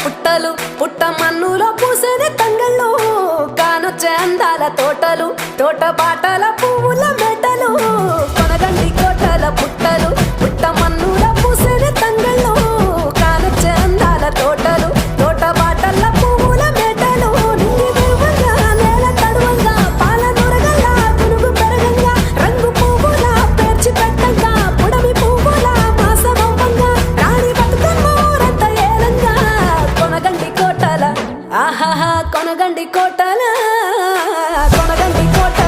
పుట్టలు పుట్ట మన్నులో పూసేది తంగళ్ళు కానొచ్చే అందాల తోటలు తోట బాటల పువ్వుల మెటలు కొనగండి కోటల పుట్టలు పుట్ట మన్నులో పూసేది తంగళ్ళు కానొచ్చే అందాల తోటలు తోట బాటల పువ్వుల మెటలు నింగి దేవంగా నేల తడువంగా పాల నొరగల్లా పునుగు పెరగంగా రంగు పువ్వుల పేర్చి పెట్టంగా పుడమి పువ్వుల మాసవంగా రాణి బతుకమ్మ ఊరంతా ఏలంగా కొనగండి కోటల ఆహాహా కొనగండి కోటల కొనగండి కోట